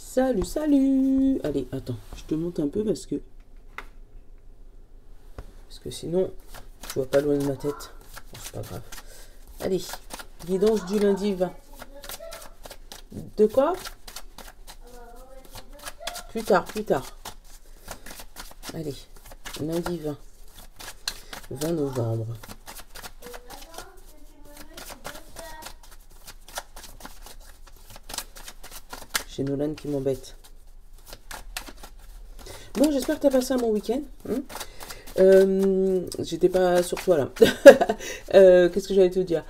Salut, salut. Allez, attends, je te monte un peu parce que sinon, je vois pas loin de ma tête. Bon, c'est pas grave. Allez, guidance du lundi 20. De quoi? Plus tard, plus tard. Allez, lundi 20. 20 novembre. J'ai Nolan qui m'embête. Bon, j'espère que tu as passé un bon week-end. J'étais pas sur toi là. Qu'est-ce que j'allais te dire?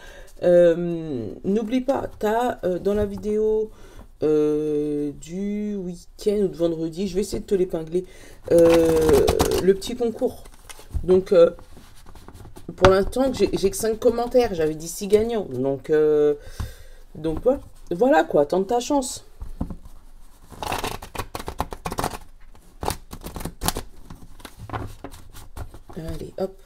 N'oublie pas, tu as dans la vidéo du week-end ou de vendredi, je vais essayer de te l'épingler, le petit concours. Donc, pour l'instant, j'ai que 5 commentaires. J'avais dit 6 gagnants. Donc voilà quoi, tente ta chance. Allez, hop.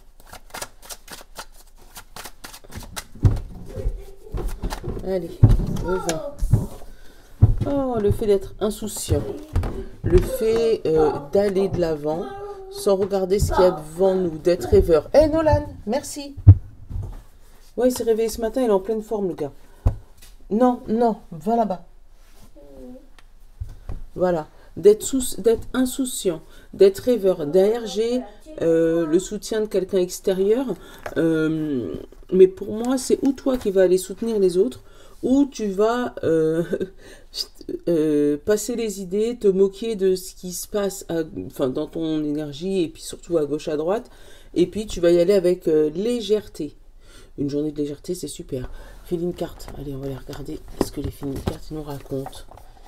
Allez, le 20. Oh, le fait d'être insouciant. Le fait d'aller de l'avant sans regarder ce qu'il y a devant nous, d'être rêveur. Hé, Nolan, merci. Ouais, il s'est réveillé ce matin, il est en pleine forme, le gars. Non, non, va là-bas. Voilà. D'être insouciant, d'être rêveur. Derrière, j'ai le soutien de quelqu'un extérieur. Mais pour moi, c'est ou toi qui vas aller soutenir les autres, ou tu vas passer les idées, te moquer de ce qui se passe dans ton énergie, et puis surtout à gauche, à droite. Et puis, tu vas y aller avec légèreté. Une journée de légèreté, c'est super. Feeling carte. Allez, on va les regarder. Qu'est-ce que les feeling cartes nous racontent,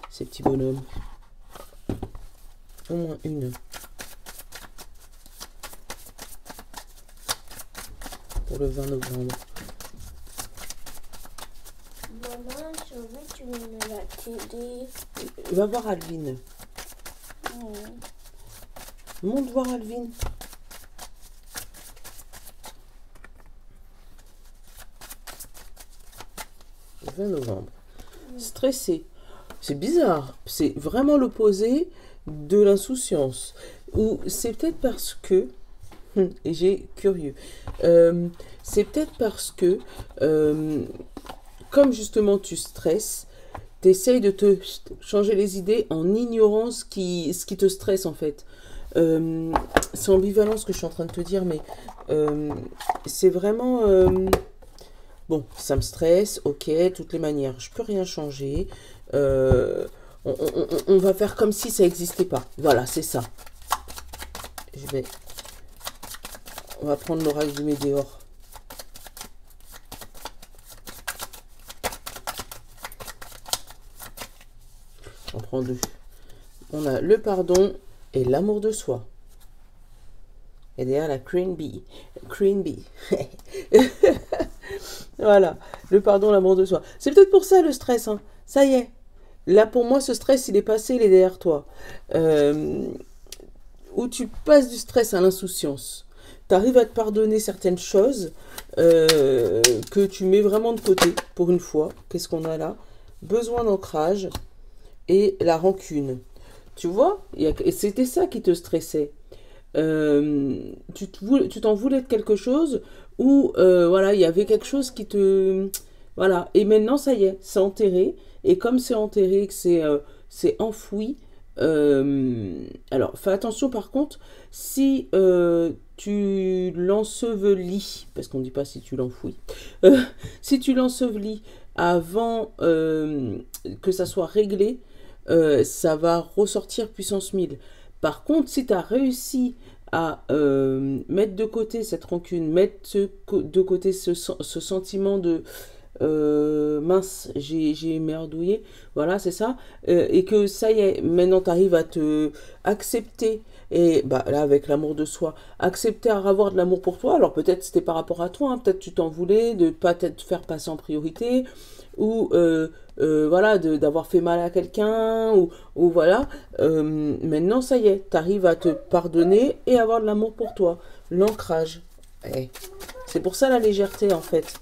ces petits bonhommes? Au moins une. Pour le 20 novembre. Maman, je veux que tu me la télé. Va voir Alvin. Monte voir Alvin. Le 20 novembre. Stressé. C'est bizarre. C'est vraiment l'opposé de l'insouciance. Ou c'est peut-être parce que... Et j'ai curieux. C'est peut-être parce que... comme justement tu stresses, tu essayes de te changer les idées en ignorant ce qui te stresse en fait. C'est ambivalent ce que je suis en train de te dire, mais c'est vraiment... bon, ça me stresse, ok, toutes les manières, je peux rien changer. On va faire comme si ça n'existait pas. Voilà, c'est ça. On va prendre l'oracle du Médéor. On prend deux. On a le pardon et l'amour de soi. Et derrière la Queen Bee. Queen Bee. Voilà. Le pardon, l'amour de soi. C'est peut-être pour ça le stress. Hein. Ça y est. Là, pour moi, ce stress, il est passé, il est derrière toi. Où tu passes du stress à l'insouciance. Tu arrives à te pardonner certaines choses que tu mets vraiment de côté pour une fois. Qu'est-ce qu'on a là? Besoin d'ancrage. Et la rancune. Tu vois, c'était ça qui te stressait. Tu t'en voulais de quelque chose ou voilà, il y avait quelque chose qui te... Voilà, et maintenant ça y est, c'est enterré. Et comme c'est enterré, que c'est enfoui, alors fais attention par contre, si tu l'ensevelis, parce qu'on ne dit pas si tu l'enfouis, si tu l'ensevelis avant que ça soit réglé, ça va ressortir puissance 1000. Par contre, si tu as réussi à mettre de côté cette rancune, mettre de côté ce sentiment de mince, j'ai merdouillé, voilà, c'est ça, et que ça y est, maintenant tu arrives à te accepter, et bah, là, avec l'amour de soi, accepter à avoir de l'amour pour toi. Alors peut-être c'était par rapport à toi, hein, peut-être tu t'en voulais de ne pas te faire passer en priorité, ou voilà, d'avoir fait mal à quelqu'un, ou voilà. Maintenant, ça y est, tu arrives à te pardonner et avoir de l'amour pour toi. L'ancrage. C'est pour ça la légèreté, en fait.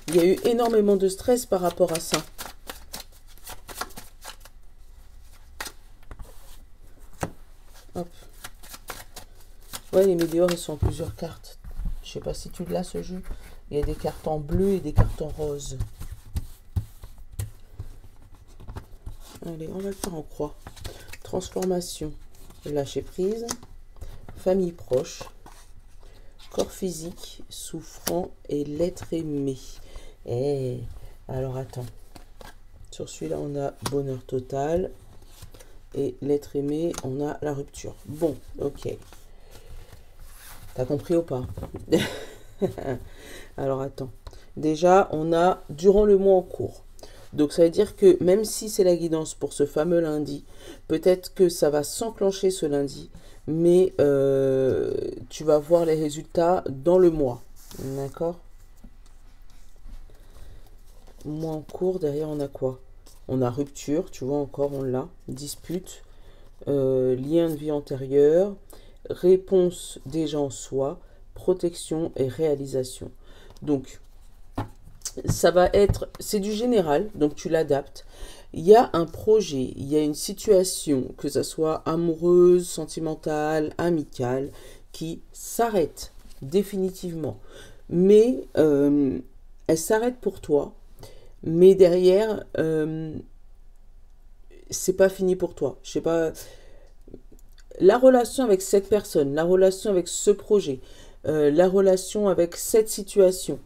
Il y a eu énormément de stress par rapport à ça. Hop. Ouais, les météores, ils sont en plusieurs cartes. Je sais pas si tu l'as, ce jeu. Il y a des cartes en bleu et des cartes en rose. Allez, on va le faire en croix. Transformation. Lâcher prise. Famille proche. Corps physique. Souffrant et l'être aimé. Eh, alors attends. Sur celui-là, on a bonheur total. Et l'être aimé, on a la rupture. Bon, ok. T'as compris ou pas? Alors attends. Déjà, on a durant le mois en cours. Donc ça veut dire que même si c'est la guidance pour ce fameux lundi, peut-être que ça va s'enclencher ce lundi, mais tu vas voir les résultats dans le mois. D'accord? Mois en cours, derrière on a quoi? On a rupture, tu vois encore, on l'a. Dispute, lien de vie antérieure, réponse déjà en soi, protection et réalisation. Donc, ça va être, c'est du général, donc tu l'adaptes. Il y a un projet, il y a une situation, que ce soit amoureuse, sentimentale, amicale, qui s'arrête définitivement. Mais elle s'arrête pour toi, mais derrière, c'est pas fini pour toi. Je sais pas, la relation avec cette personne, la relation avec ce projet, la relation avec cette situation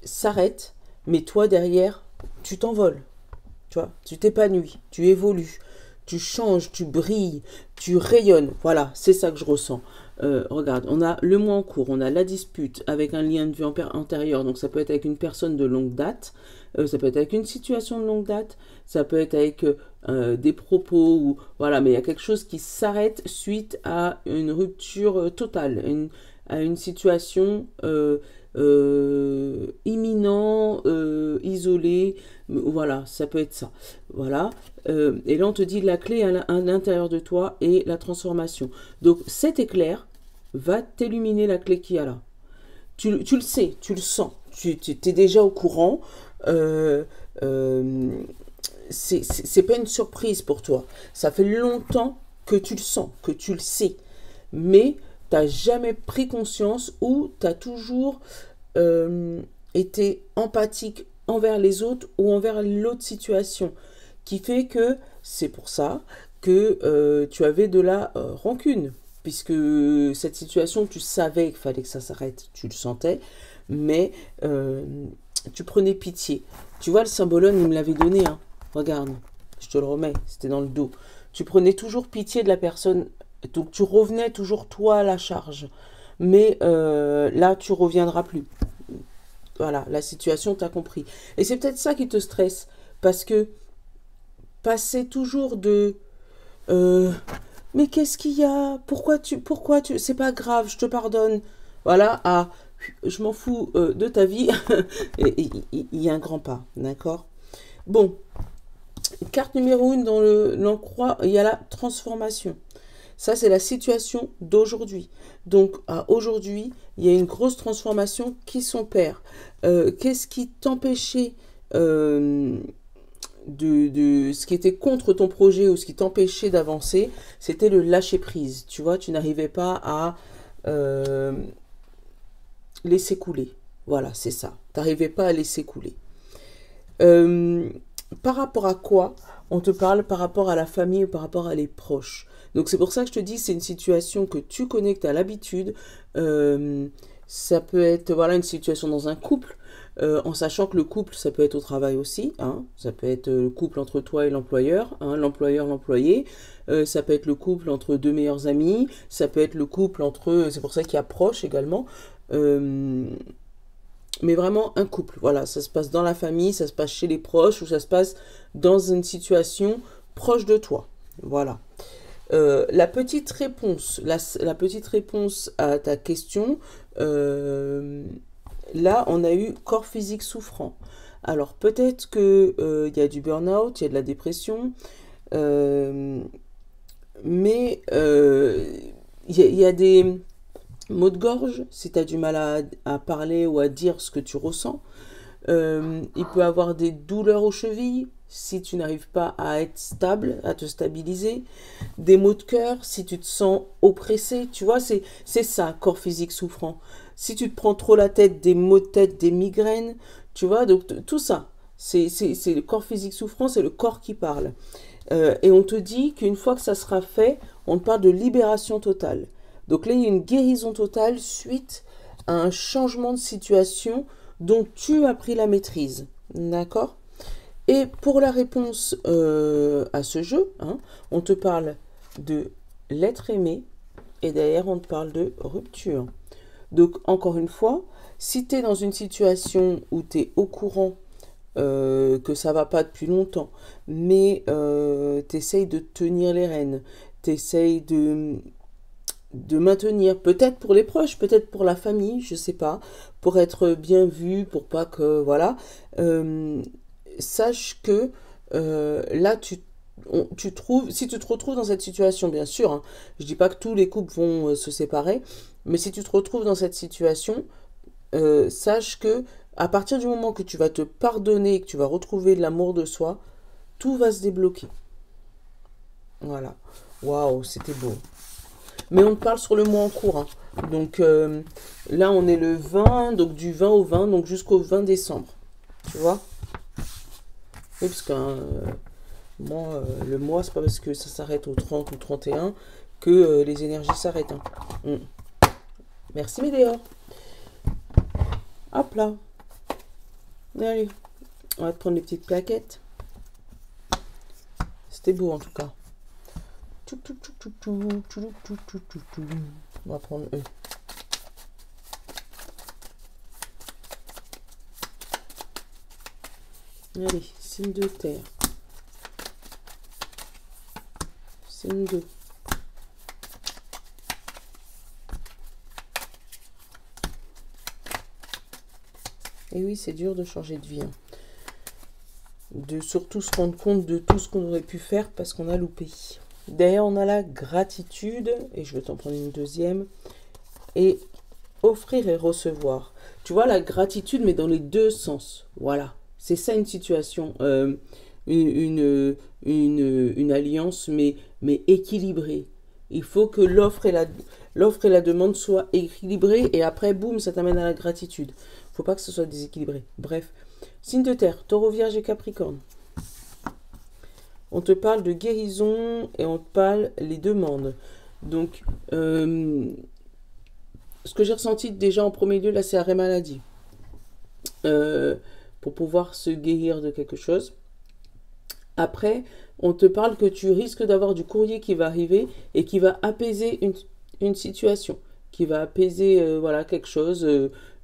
s'arrête, mais toi derrière, tu t'envoles, tu vois, tu t'épanouis, tu évolues, tu changes, tu brilles, tu rayonnes. Voilà, c'est ça que je ressens. Regarde, on a le mois en cours, on a la dispute avec un lien de vie antérieur, donc ça peut être avec une personne de longue date, ça peut être avec une situation de longue date, ça peut être avec des propos, ou voilà, mais il y a quelque chose qui s'arrête suite à une rupture totale, à une situation imminent, isolé, voilà, ça peut être ça. Voilà. Et là, on te dit la clé à l'intérieur de toi et la transformation. Donc, cet éclair va t'illuminer la clé qu'il y a là. Tu le sais, tu le sens, tu es déjà au courant. C'est pas une surprise pour toi. Ça fait longtemps que tu le sens, que tu le sais. Mais tu n'as jamais pris conscience ou tu as toujours été empathique envers les autres ou envers l'autre situation. Qui fait que c'est pour ça que tu avais de la rancune. Puisque cette situation, tu savais qu'il fallait que ça s'arrête, tu le sentais, mais tu prenais pitié. Tu vois, le symbolone, il me l'avait donné, hein. Regarde, je te le remets, c'était dans le dos. Tu prenais toujours pitié de la personne, donc tu revenais toujours toi à la charge. Mais là, tu reviendras plus. Voilà, la situation, t'as compris. Et c'est peut-être ça qui te stresse, parce que passer toujours de mais qu'est-ce qu'il y a? Pourquoi tu, c'est pas grave, je te pardonne. Voilà, à je m'en fous de ta vie. Il y a un grand pas, d'accord? Bon, carte numéro 1 dans l'encroix, il y a la transformation. Ça, c'est la situation d'aujourd'hui. Donc, à aujourd'hui, il y a une grosse transformation qui s'opère. Qu'est-ce qui t'empêchait de ce qui était contre ton projet ou ce qui t'empêchait d'avancer, c'était le lâcher prise. Tu vois, tu n'arrivais pas à laisser couler. Voilà, c'est ça. Tu n'arrivais pas à laisser couler. Par rapport à quoi on te parle? Par rapport à la famille ou par rapport à les proches. Donc c'est pour ça que je te dis, c'est une situation que tu connais, que tu as l'habitude. Ça peut être voilà, une situation dans un couple, en sachant que le couple, ça peut être au travail aussi. Hein, ça peut être le couple entre toi et l'employeur, hein, l'employeur, l'employé. Ça peut être le couple entre deux meilleurs amis. Ça peut être le couple entre... C'est pour ça qu'il y a proche également. Mais vraiment un couple. Voilà, ça se passe dans la famille, ça se passe chez les proches ou ça se passe dans une situation proche de toi. Voilà. La petite réponse, la petite réponse à ta question, là, on a eu corps physique souffrant. Alors, peut-être qu'il y a du burn-out, il y a de la dépression, mais il y a des maux de gorge, si tu as du mal à parler ou à dire ce que tu ressens. Il peut avoir des douleurs aux chevilles si tu n'arrives pas à être stable, à te stabiliser. Des maux de cœur si tu te sens oppressé. Tu vois, c'est ça, corps physique souffrant. Si tu te prends trop la tête, des maux de tête, des migraines, tu vois, donc tout ça. C'est le corps physique souffrant, c'est le corps qui parle. Et on te dit qu'une fois que ça sera fait, on te parle de libération totale. Donc là, il y a une guérison totale suite à un changement de situation dont tu as pris la maîtrise. D'accord? Et pour la réponse à ce jeu, hein, on te parle de l'être aimé et derrière, on te parle de rupture. Donc, encore une fois, si tu es dans une situation où tu es au courant que ça va pas depuis longtemps, mais tu essayes de tenir les rênes, tu essayes de maintenir, peut-être pour les proches, peut-être pour la famille, je sais pas, pour être bien vu, pour pas que, voilà, sache que là, tu trouves, si tu te retrouves dans cette situation, bien sûr, hein, je dis pas que tous les couples vont se séparer, mais si tu te retrouves dans cette situation, sache que à partir du moment que tu vas te pardonner, que tu vas retrouver de l'amour de soi, tout va se débloquer. Voilà. Waouh, c'était beau. Mais on te parle sur le mois en cours, hein. Donc là, on est le 20, donc du 20 au 20, donc jusqu'au 20 décembre. Tu vois? Oui, parce que le mois, c'est pas parce que ça s'arrête au 30 ou 31 que les énergies s'arrêtent, hein. Merci, Médéor. Hop là. Allez, on va te prendre les petites plaquettes. C'était beau en tout cas. On va prendre eux. Allez, signe de terre. Signe de. Et oui, c'est dur de changer de vie, hein. De surtout se rendre compte de tout ce qu'on aurait pu faire parce qu'on a loupé. Derrière, on a la gratitude, et je vais t'en prendre une deuxième, et offrir et recevoir. Tu vois, la gratitude, mais dans les deux sens. Voilà, c'est ça une situation, une alliance, mais équilibrée. Il faut que l'offre et la demande soient équilibrées, et après, boum, ça t'amène à la gratitude. Il ne faut pas que ce soit déséquilibré. Bref, signe de terre, Taureau, Vierge et Capricorne. On te parle de guérison et on te parle les demandes. Donc, ce que j'ai ressenti déjà en premier lieu, là, c'est arrêt maladie. Pour pouvoir se guérir de quelque chose. Après, on te parle que tu risques d'avoir du courrier qui va arriver et qui va apaiser une situation. Qui va apaiser voilà, quelque chose,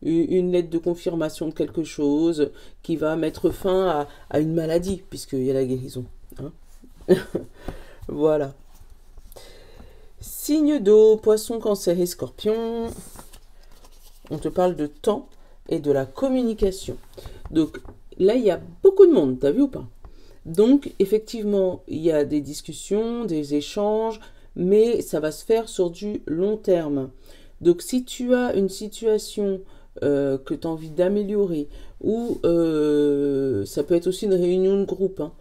une lettre de confirmation de quelque chose, qui va mettre fin à une maladie, puisqu'il y a la guérison. Hein. Voilà. Signe d'eau, poisson, cancer et scorpion. On te parle de temps et de la communication. Donc là, il y a beaucoup de monde, t'as vu ou pas? Donc, effectivement, il y a des discussions, des échanges, mais ça va se faire sur du long terme. Donc, si tu as une situation que tu as envie d'améliorer, ou ça peut être aussi une réunion de groupe, hein,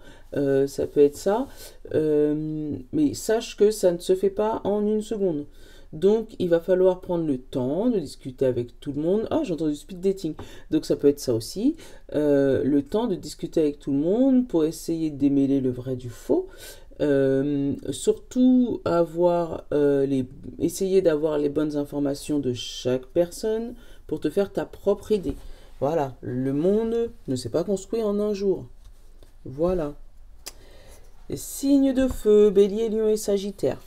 ça peut être ça, mais sache que ça ne se fait pas en une seconde. Donc, il va falloir prendre le temps de discuter avec tout le monde. Ah, j'ai entendu speed dating. Donc, ça peut être ça aussi. Le temps de discuter avec tout le monde pour essayer de démêler le vrai du faux. Surtout essayer d'avoir les bonnes informations de chaque personne pour te faire ta propre idée. Voilà, le monde ne s'est pas construit en un jour. Voilà. Les signes de feu, Bélier, Lion et Sagittaire.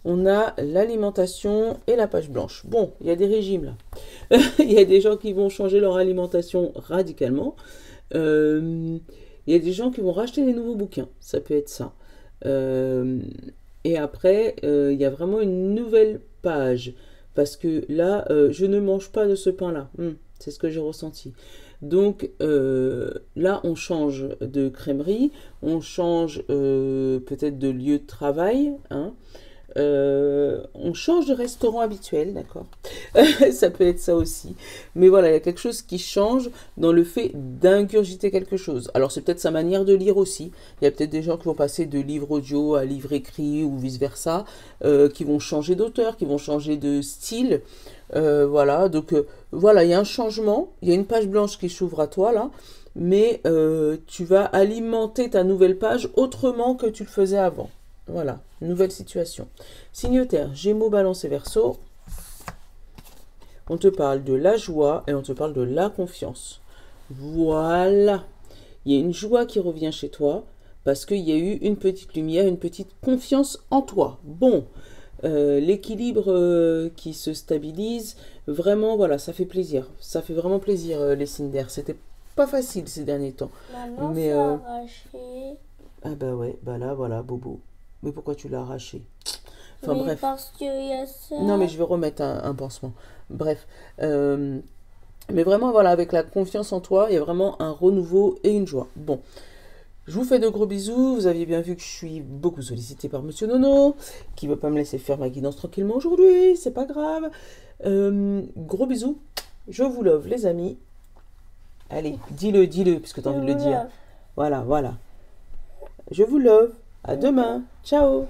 On a l'alimentation et la page blanche. Bon, il y a des régimes là. Il y a des gens qui vont changer leur alimentation radicalement. Il y a des gens qui vont racheter des nouveaux bouquins. Ça peut être ça. Et après, il y a vraiment une nouvelle page. Parce que là, je ne mange pas de ce pain-là. C'est ce que j'ai ressenti. Donc là, on change de crèmerie. On change peut-être de lieu de travail. Hein. On change de restaurant habituel, d'accord? Ça peut être ça aussi. Mais voilà, il y a quelque chose qui change dans le fait d'ingurgiter quelque chose. Alors c'est peut-être sa manière de lire aussi. Il y a peut-être des gens qui vont passer de livre audio à livre écrit ou vice-versa, qui vont changer d'auteur, qui vont changer de style. Voilà, donc voilà, il y a un changement. Il y a une page blanche qui s'ouvre à toi là. Mais tu vas alimenter ta nouvelle page autrement que tu le faisais avant. Voilà, nouvelle situation. Signe terre, Gémeaux, Balance et Verseau. On te parle de la joie et on te parle de la confiance. Voilà. Il y a une joie qui revient chez toi parce qu'il y a eu une petite lumière, une petite confiance en toi. Bon, l'équilibre qui se stabilise, vraiment, voilà, ça fait plaisir. Ça fait vraiment plaisir, les signes d'air. C'était pas facile ces derniers temps. Maman, Mais, c'est arraché. ah bah ouais, bah là, voilà, Bobo. Mais pourquoi tu l'as arraché? Enfin Mais bref. parce qu'il y a ça. Non, mais je vais remettre un pansement. Bref. Mais vraiment, voilà, avec la confiance en toi, il y a vraiment un renouveau et une joie. Bon, je vous fais de gros bisous. Vous aviez bien vu que je suis beaucoup sollicitée par Monsieur Nono, qui ne veut pas me laisser faire ma guidance tranquillement aujourd'hui. C'est pas grave. Gros bisous. Je vous love, les amis. Allez, dis-le, puisque tu as envie de le dire. Voilà, voilà. Je vous love. À demain. Ciao.